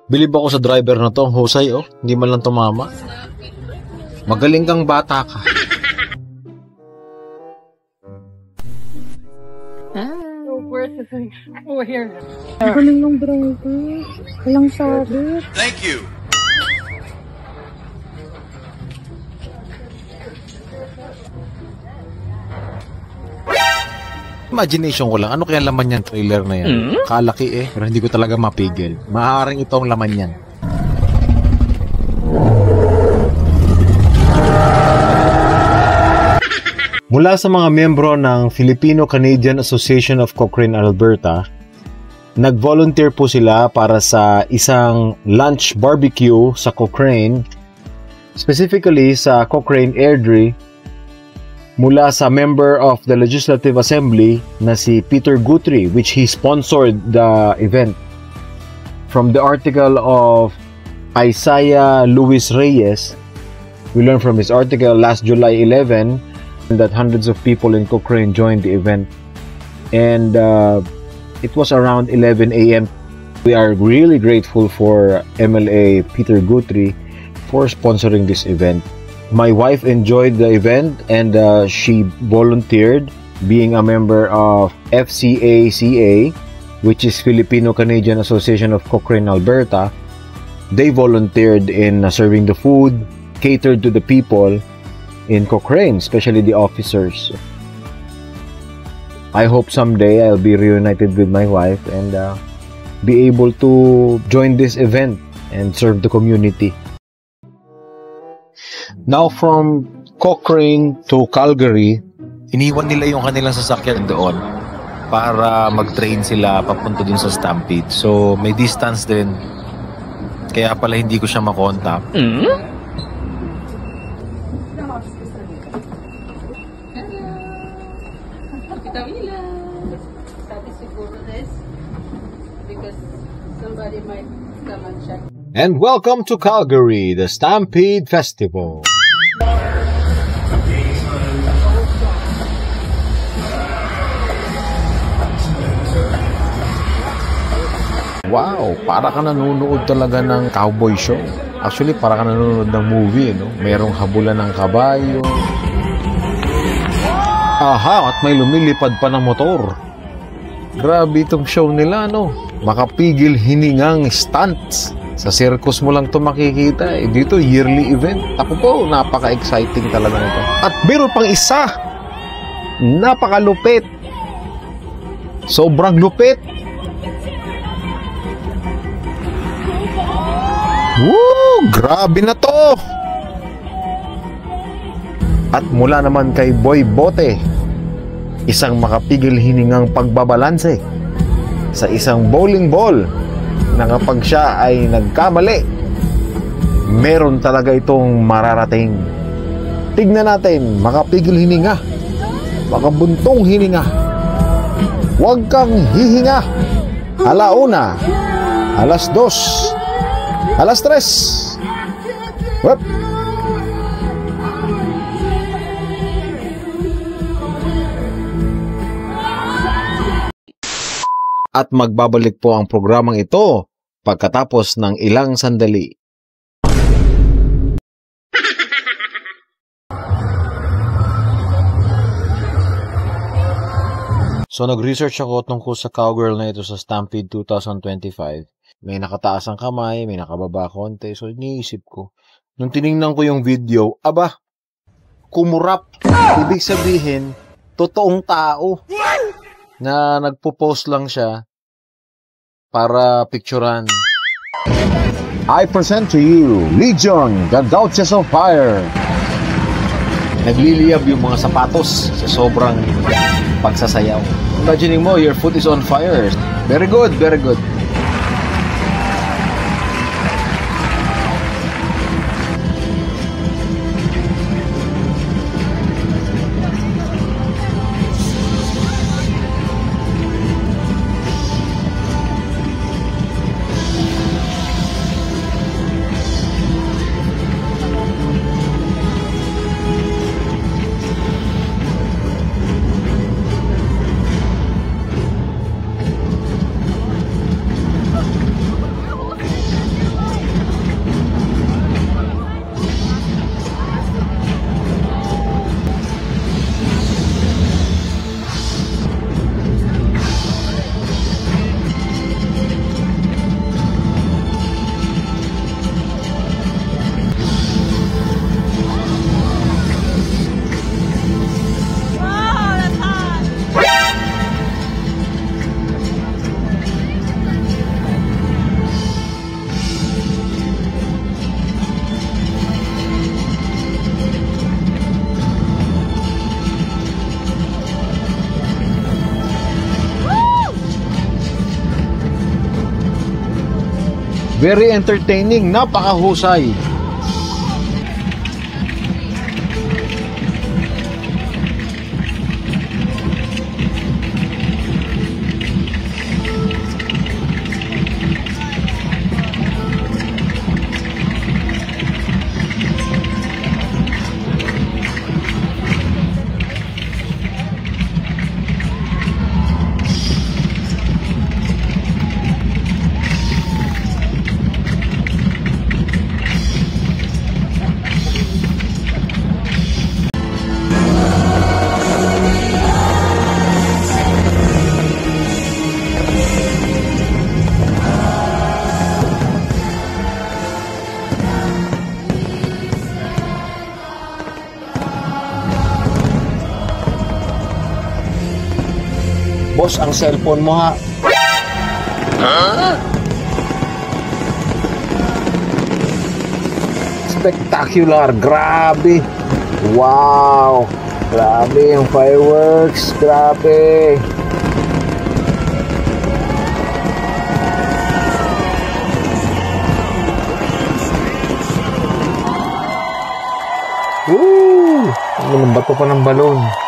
Bilib ako sa driver na to, husay oh. Hindi man lang tumama. Magaling kang bata ka. Galing ng driver. Walang sabit. Thank you. Imagination ko lang, ano kaya laman yan trailer na yan? Kalaki eh, pero hindi ko talaga mapigil. Maaaring ito ang laman yan. Mula sa mga miyembro ng Filipino-Canadian Association of Cochrane, Alberta, nag-volunteer po sila para sa isang lunch barbecue sa Cochrane, specifically sa Cochrane Airdrie, mula sa member of the Legislative Assembly na si Peter Guthrie, which he sponsored the event. From the article of Isaiah Luis Reyes, we learned from his article last July 11 that hundreds of people in Cochrane joined the event. And it was around 11 a.m. We are really grateful for MLA Peter Guthrie for sponsoring this event. My wife enjoyed the event and she volunteered being a member of FCACA, which is Filipino-Canadian Association of Cochrane, Alberta. They volunteered in serving the food, catered to the people in Cochrane, especially the officers. I hope someday I'll be reunited with my wife and be able to join this event and serve the community. Now from Cochrane to Calgary, iniwan nila yung kanilang sasakyan doon para mag-train sila papunta dun sa Stampede. So may distance din, kaya pala hindi ko siya makontak. And welcome to Calgary, the Stampede Festival. Wow, para ka nanonood talaga ng cowboy show. Actually, para ka nanonood ng movie, no? Merong habulan ng kabayo. Aha, at may lumilipad pa ng motor. Grabe itong show nila, no? Makapigil hiningang stunts. Sa circus mo lang ito makikita eh. Dito, yearly event. Ako po, napaka-exciting talaga nito. At meron pang isa. Napakalupit. Sobrang lupit. Woo! Grabe na to! At mula naman kay Boy Bote, isang makapigil hiningang pagbabalanse sa isang bowling ball na kapag siya ay nagkamali, meron talaga itong mararating. Tignan natin, makapigil hininga, makabuntong hininga. Huwag kang hihinga. Alauna, alas 2, alas 3. Whoop. At magbabalik po ang programang ito pagkatapos ng ilang sandali. So nag-research ako tungkol sa cowgirl na ito sa Stampede 2025. May nakataas ang kamay, may nakababa konti. So iniisip ko, nung tiningnan ko yung video, aba, kumurap. Ibig sabihin, totoong tao na nagpo-post lang siya para picturean. I present to you Legion, the Gauchos of Fire. Nagliliyab yung mga sapatos sa sobrang pagsasayaw. Imagining mo, your foot is on fire. Very good, very good. Very entertaining, napakahusay. Boss, ang cellphone mo ha. Spectacular, grabe. Wow, grabe yung fireworks, grabe. Woo! Ang bato pa ng balon.